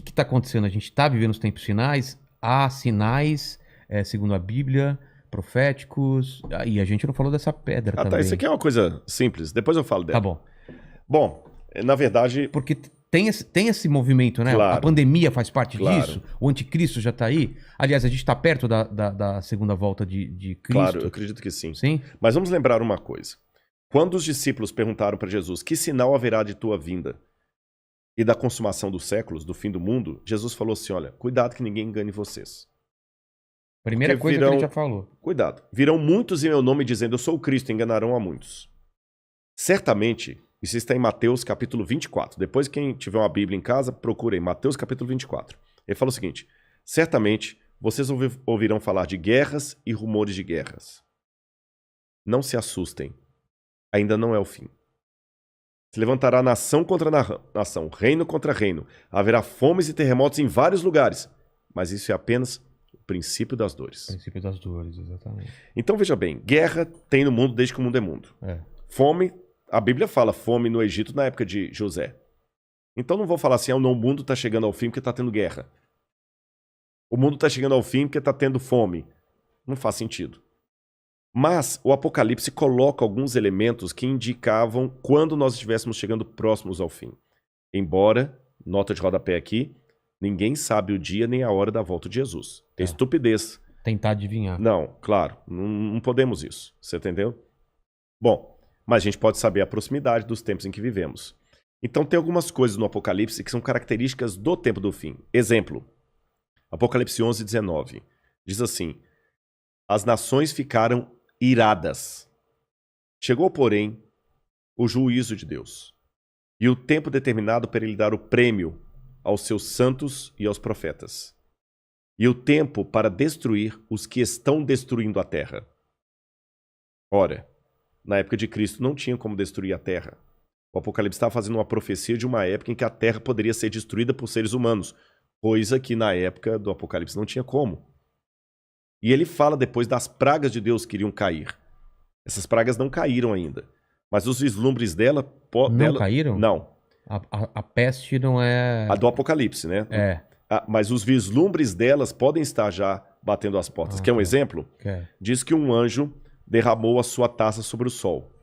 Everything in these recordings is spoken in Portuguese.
que está acontecendo? A gente está vivendo os tempos finais? Há sinais, segundo a Bíblia, proféticos. E a gente não falou dessa pedra Tá. Isso também. aqui é uma coisa simples. Depois eu falo Tá dela. bom. Bom, na verdade, Porque tem esse movimento, né? A claro, pandemia faz parte claro. disso. O anticristo já está aí. Aliás, a gente está perto da segunda volta de Cristo. Claro, eu acredito que sim. Sim? Mas vamos lembrar uma coisa. Quando os discípulos perguntaram para Jesus, que sinal haverá de tua vinda e da consumação dos séculos, do fim do mundo, Jesus falou assim, olha, cuidado que ninguém engane vocês. Primeira Porque coisa que ele já falou. Cuidado. Virão muitos em meu nome dizendo, eu sou o Cristo, enganarão a muitos. Certamente, isso está em Mateus capítulo 24. Depois, quem tiver uma Bíblia em casa, procure em Mateus capítulo 24. Ele fala o seguinte, certamente vocês ouvirão falar de guerras e rumores de guerras. Não se assustem. Ainda não é o fim. Se levantará nação contra nação, reino contra reino. Haverá fomes e terremotos em vários lugares. Mas isso é apenas o princípio das dores. Princípio das dores, exatamente. Então veja bem, guerra tem no mundo desde que o mundo é mundo. Fome, a Bíblia fala fome no Egito na época de José. Então não vou falar assim, o mundo está chegando ao fim porque está tendo guerra. O mundo está chegando ao fim porque está tendo fome. Não faz sentido. Mas o Apocalipse coloca alguns elementos que indicavam quando nós estivéssemos chegando próximos ao fim. Embora, nota de rodapé aqui, ninguém sabe o dia nem a hora da volta de Jesus. É estupidez. Tentar adivinhar. Não, claro, não podemos isso. Você entendeu? Bom, mas a gente pode saber a proximidade dos tempos em que vivemos. Então tem algumas coisas no Apocalipse que são características do tempo do fim. Exemplo, Apocalipse 11, 19. Diz assim, as nações ficaram iradas. Chegou, porém, o juízo de Deus e o tempo determinado para ele dar o prêmio aos seus santos e aos profetas e o tempo para destruir os que estão destruindo a terra. Ora, na época de Cristo não tinha como destruir a terra. O Apocalipse estava fazendo uma profecia de uma época em que a terra poderia ser destruída por seres humanos, coisa que na época do Apocalipse não tinha como. E ele fala depois das pragas de Deus que iriam cair. Essas pragas não caíram ainda. Mas os vislumbres dela... Não caíram? Não. A peste não é... A do Apocalipse, né? Mas os vislumbres delas podem estar já batendo as portas. Quer um exemplo? Diz que um anjo derramou a sua taça sobre o sol.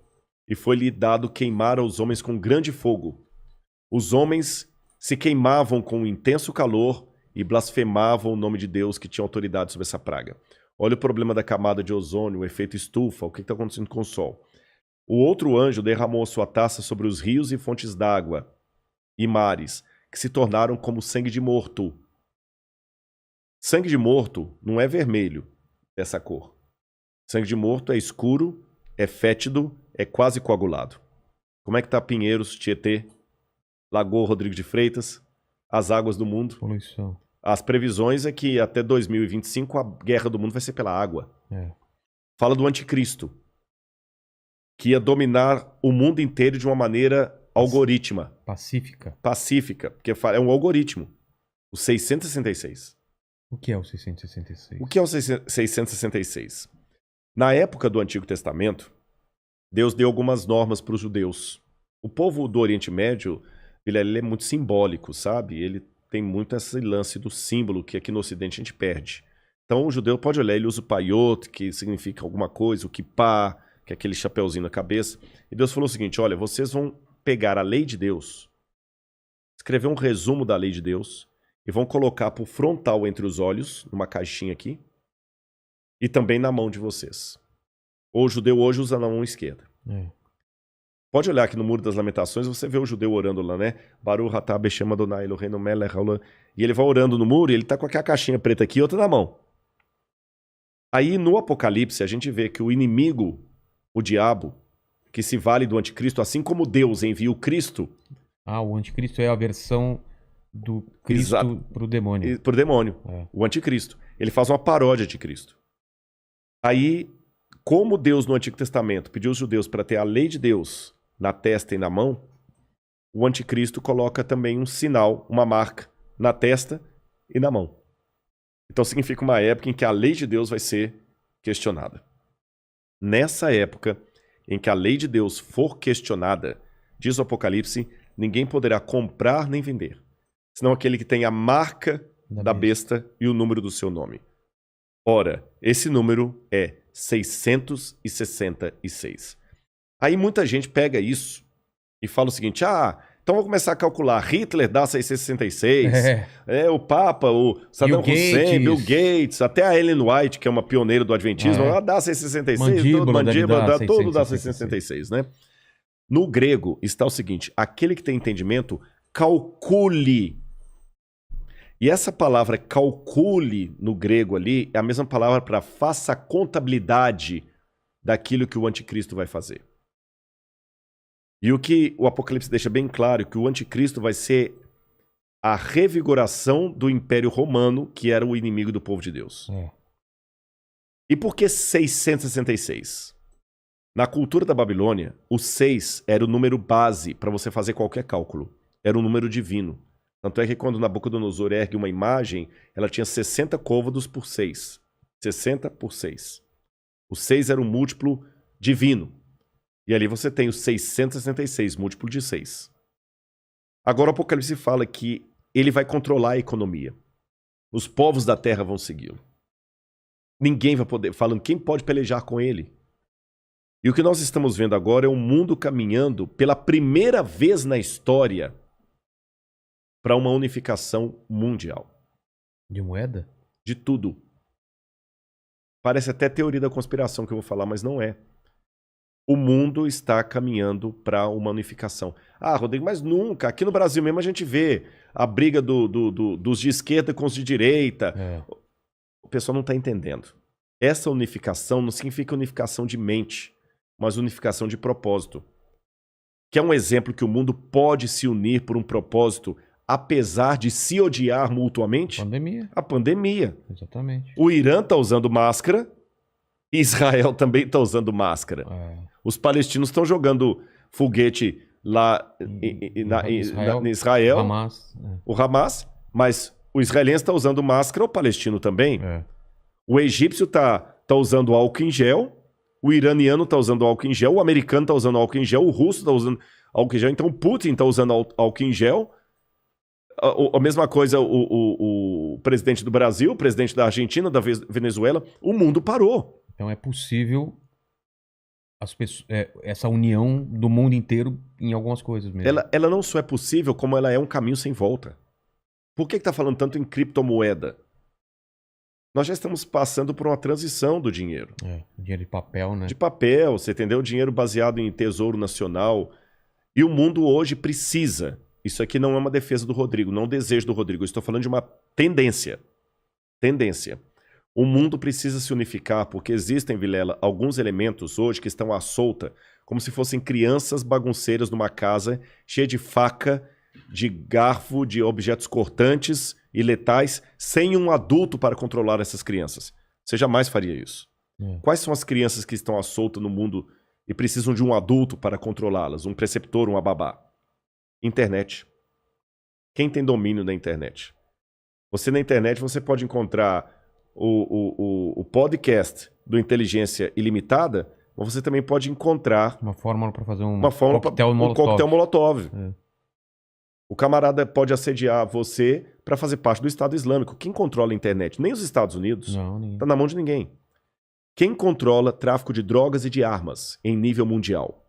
E foi-lhe dado queimar aos homens com grande fogo. Os homens se queimavam com um intenso calor e blasfemavam o nome de Deus que tinha autoridade sobre essa praga. Olha o problema da camada de ozônio, o efeito estufa, o que está acontecendo com o Sol. O outro anjo derramou a sua taça sobre os rios e fontes d'água e mares, que se tornaram como sangue de morto. Sangue de morto não é vermelho, dessa cor. Sangue de morto é escuro, é fétido, é quase coagulado. Como é que está Pinheiros, Tietê, Lagoa Rodrigo de Freitas, as águas do mundo? Poluição. As previsões é que até 2025 a guerra do mundo vai ser pela água. Fala do anticristo, que ia dominar o mundo inteiro de uma maneira algorítmica. Pacífica, porque é um algoritmo. O 666. O que é o 666? O que é o 666? Na época do Antigo Testamento, Deus deu algumas normas para os judeus. O povo do Oriente Médio, ele é muito simbólico, sabe? Ele tem muito esse lance do símbolo que aqui no Ocidente a gente perde. Então o judeu pode olhar, ele usa o paiot, que significa alguma coisa, o kippah, que é aquele chapeuzinho na cabeça. E Deus falou o seguinte, olha, vocês vão pegar a lei de Deus, escrever um resumo da lei de Deus e vão colocar por frontal entre os olhos, numa caixinha aqui, e também na mão de vocês. O judeu hoje usa na mão esquerda. Pode olhar aqui no Muro das Lamentações, você vê o judeu orando lá, né? Baruch atah Beshem Adonai Eloheinu melech haolam. E ele vai orando no muro e ele tá com aquela caixinha preta aqui e outra na mão. Aí no Apocalipse a gente vê que o inimigo, o diabo, que se vale do anticristo, assim como Deus envia o Cristo... o anticristo é a versão do Cristo pro demônio. Pro demônio, o anticristo. Ele faz uma paródia de Cristo. Aí, como Deus no Antigo Testamento pediu aos judeus para ter a lei de Deus na testa e na mão, o anticristo coloca também um sinal, uma marca, na testa e na mão. Então significa uma época em que a lei de Deus vai ser questionada. Nessa época em que a lei de Deus for questionada, diz o Apocalipse, ninguém poderá comprar nem vender. senão aquele que tem a marca da besta e o número do seu nome. Ora, esse número é 666. Aí muita gente pega isso e fala o seguinte, então vou começar a calcular, Hitler dá 666, o Papa, o Saddam Hussein, Bill Gates, até a Ellen White, que é uma pioneira do Adventismo, ela dá 666, todo dá 666, né? No grego está o seguinte, aquele que tem entendimento, calcule. E essa palavra calcule no grego ali é a mesma palavra para faça a contabilidade daquilo que o anticristo vai fazer. E o que o Apocalipse deixa bem claro é que o anticristo vai ser a revigoração do Império Romano, que era o inimigo do povo de Deus. E por que 666? Na cultura da Babilônia, o 6 era o número base para você fazer qualquer cálculo. Era um número divino. Tanto é que quando Nabucodonosor ergue uma imagem, ela tinha 60 côvados por 6. 60 por 6. O 6 era um múltiplo divino. E ali você tem o 666, múltiplo de 6. Agora o Apocalipse fala que ele vai controlar a economia. Os povos da terra vão segui-lo. Ninguém vai poder, falando quem pode pelejar com ele. E o que nós estamos vendo agora é o mundo caminhando pela primeira vez na história para uma unificação mundial. De moeda? De tudo. Parece até teoria da conspiração que eu vou falar, mas não é. O mundo está caminhando para uma unificação. Rodrigo, mas nunca. Aqui no Brasil mesmo a gente vê a briga dos de esquerda com os de direita. O pessoal não está entendendo. Essa unificação não significa unificação de mente, mas unificação de propósito. Que é um exemplo que o mundo pode se unir por um propósito, apesar de se odiar mutuamente. A pandemia. Exatamente. O Irã está usando máscara, Israel também está usando máscara. Os palestinos estão jogando foguete lá em Israel, o Hamas, mas o israelense está usando máscara, o palestino também. O egípcio está usando álcool em gel, o iraniano está usando álcool em gel, o americano está usando álcool em gel, o russo está usando álcool em gel, então o Putin está usando álcool em gel. A mesma coisa o presidente do Brasil, o presidente da Argentina, da Venezuela, o mundo parou. Então é possível essa união do mundo inteiro em algumas coisas mesmo. Ela não só é possível, como ela é um caminho sem volta. Por que está falando tanto em criptomoeda? Nós já estamos passando por uma transição do dinheiro. Dinheiro de papel, né? De papel, você entendeu? Dinheiro baseado em tesouro nacional. E o mundo hoje precisa. Isso aqui não é uma defesa do Rodrigo, não é um desejo do Rodrigo. Eu estou falando de uma tendência. Tendência. O mundo precisa se unificar porque existem, Vilela, alguns elementos hoje que estão à solta, como se fossem crianças bagunceiras numa casa cheia de faca, de garfo, de objetos cortantes e letais, sem um adulto para controlar essas crianças. Você jamais faria isso. Quais são as crianças que estão à solta no mundo e precisam de um adulto para controlá-las? Um preceptor, uma babá? Internet. Quem tem domínio da internet? Você na internet você pode encontrar o podcast do Inteligência Ilimitada, mas você também pode encontrar uma fórmula para fazer um coquetel molotov. O camarada pode assediar você para fazer parte do Estado Islâmico. Quem controla a internet? Nem os Estados Unidos. Não, está na mão de ninguém. Quem controla tráfico de drogas e de armas em nível mundial?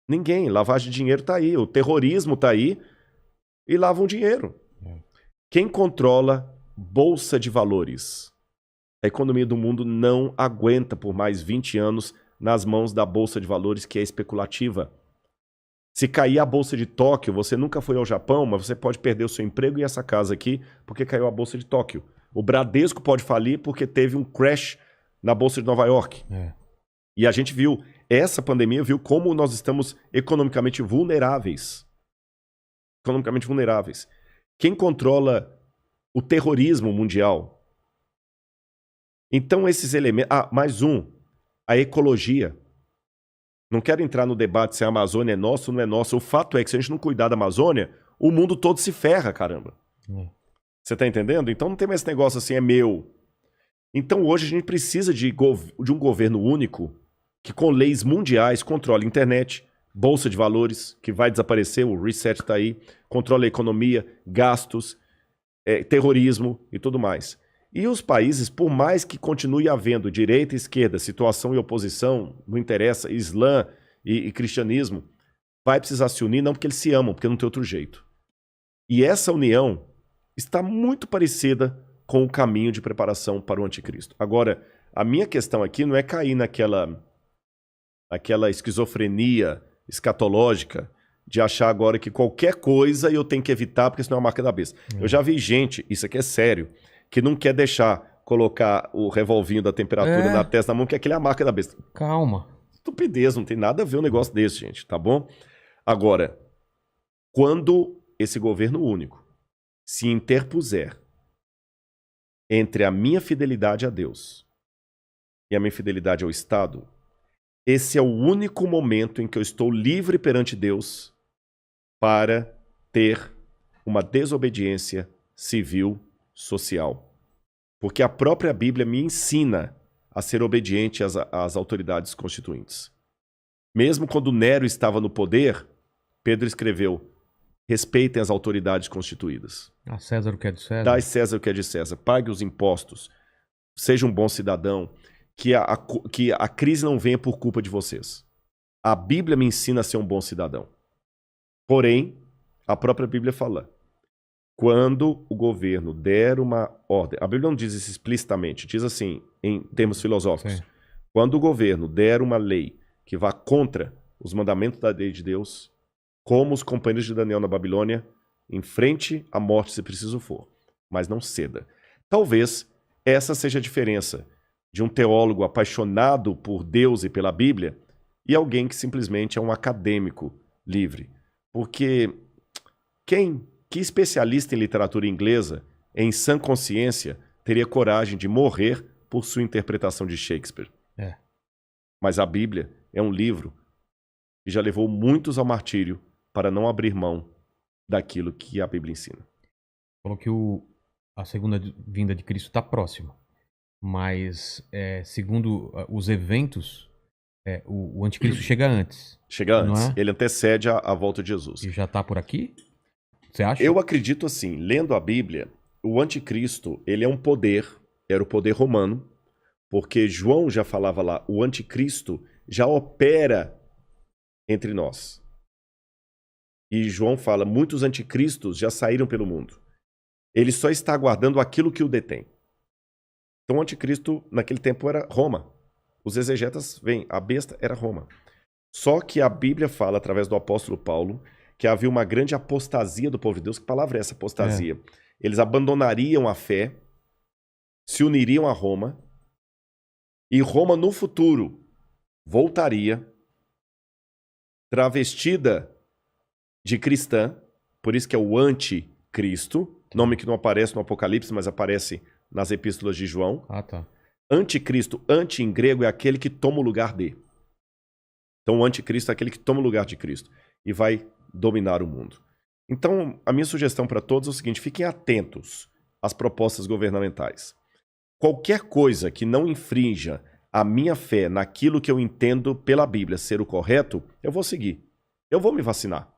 Ninguém. Lavagem de dinheiro está aí. O terrorismo está aí e lavam dinheiro. Quem controla bolsa de valores? A economia do mundo não aguenta por mais 20 anos nas mãos da bolsa de valores que é especulativa. Se cair a bolsa de Tóquio, você nunca foi ao Japão, mas você pode perder o seu emprego e essa casa aqui porque caiu a bolsa de Tóquio. O Bradesco pode falir porque teve um crash na bolsa de Nova York. E a gente viu, essa pandemia viu como nós estamos economicamente vulneráveis. Economicamente vulneráveis. Quem controla o terrorismo mundial? Então esses elementos... mais um. A ecologia. Não quero entrar no debate se a Amazônia é nossa ou não é nossa. O fato é que se a gente não cuidar da Amazônia, o mundo todo se ferra, caramba. Você tá entendendo? Então não tem mais esse negócio assim, é meu. Então hoje a gente precisa de um governo único que com leis mundiais controle a internet, Bolsa de valores, que vai desaparecer, o reset está aí, controla a economia, gastos, terrorismo e tudo mais. E os países, por mais que continue havendo direita e esquerda, situação e oposição, não interessa, Islã e cristianismo, vai precisar se unir, não porque eles se amam, porque não tem outro jeito. E essa união está muito parecida com o caminho de preparação para o anticristo. Agora, a minha questão aqui não é cair naquela esquizofrenia escatológica de achar agora que qualquer coisa eu tenho que evitar porque senão é a marca da besta. Eu já vi gente, isso aqui é sério, que não quer deixar colocar o revolvinho da temperatura na testa da mão, que aquele é a marca da besta. Calma. Estupidez, não tem nada a ver um negócio desse, gente, tá bom? Agora, quando esse governo único se interpuser entre a minha fidelidade a Deus e a minha fidelidade ao Estado, esse é o único momento em que eu estou livre perante Deus para ter uma desobediência civil, social. Porque a própria Bíblia me ensina a ser obediente às autoridades constituintes. Mesmo quando Nero estava no poder, Pedro escreveu: respeitem as autoridades constituídas. A César o que é de César. Dai César o que é de César. Pague os impostos. Seja um bom cidadão. Que a crise não venha por culpa de vocês. A Bíblia me ensina a ser um bom cidadão. Porém, a própria Bíblia fala: quando o governo der uma ordem... A Bíblia não diz isso explicitamente, diz assim, em termos filosóficos. Sim. Quando o governo der uma lei que vá contra os mandamentos da lei de Deus, como os companheiros de Daniel na Babilônia, enfrente a morte se preciso for, mas não ceda. Talvez essa seja a diferença de um teólogo apaixonado por Deus e pela Bíblia e alguém que simplesmente é um acadêmico livre. Porque que especialista em literatura inglesa, em sã consciência, teria coragem de morrer por sua interpretação de Shakespeare? Mas a Bíblia é um livro que já levou muitos ao martírio para não abrir mão daquilo que a Bíblia ensina. Falou que a segunda vinda de Cristo está próxima. Mas, segundo os eventos, o anticristo chega antes. Chega antes. Não é? Ele antecede a volta de Jesus. E já está por aqui? Você acha? Eu acredito assim, lendo a Bíblia, o anticristo, ele é um poder, era o poder romano, porque João já falava lá, o anticristo já opera entre nós. E João fala, muitos anticristos já saíram pelo mundo. Ele só está aguardando aquilo que o detém. Então o anticristo naquele tempo era Roma. Os exegetas veem, a besta era Roma. Só que a Bíblia fala, através do apóstolo Paulo, que havia uma grande apostasia do povo de Deus. Que palavra é essa, apostasia? Eles abandonariam a fé, se uniriam a Roma, e Roma no futuro voltaria travestida de cristã, por isso que é o anticristo, nome que não aparece no Apocalipse, mas aparece nas epístolas de João. Ah, tá. Anticristo, anti em grego é aquele que toma o lugar de. Então o anticristo é aquele que toma o lugar de Cristo e vai dominar o mundo. Então a minha sugestão para todos é o seguinte, fiquem atentos às propostas governamentais. Qualquer coisa que não infrinja a minha fé naquilo que eu entendo pela Bíblia ser o correto, eu vou seguir. Eu vou me vacinar.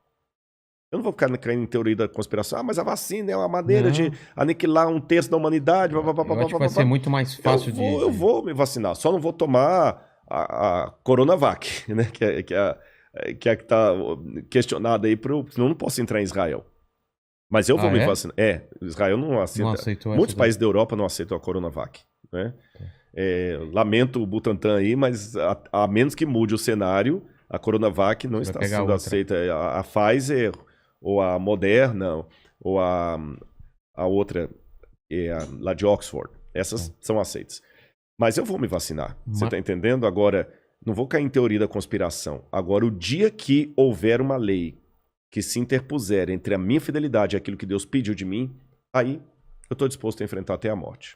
Eu não vou ficar caindo em teoria da conspiração. Ah, mas a vacina é uma maneira de aniquilar 1/3 da humanidade. Eu acho que vai ser muito mais fácil Eu vou me vacinar. Só não vou tomar a Coronavac, né? Que está questionada aí, senão eu não posso entrar em Israel. Mas eu vou me vacinar. Israel não aceita. Não aceitou Muitos países da Europa não aceitam a Coronavac. Né? Lamento o Butantan aí, mas a menos que mude o cenário, a Coronavac não está sendo aceita. A Pfizer, ou a Moderna, ou a outra, lá de Oxford. Essas são aceitas. Mas eu vou me vacinar. Você está entendendo? Agora, não vou cair em teoria da conspiração. Agora, o dia que houver uma lei que se interpuser entre a minha fidelidade e aquilo que Deus pediu de mim, aí eu estou disposto a enfrentar até a morte.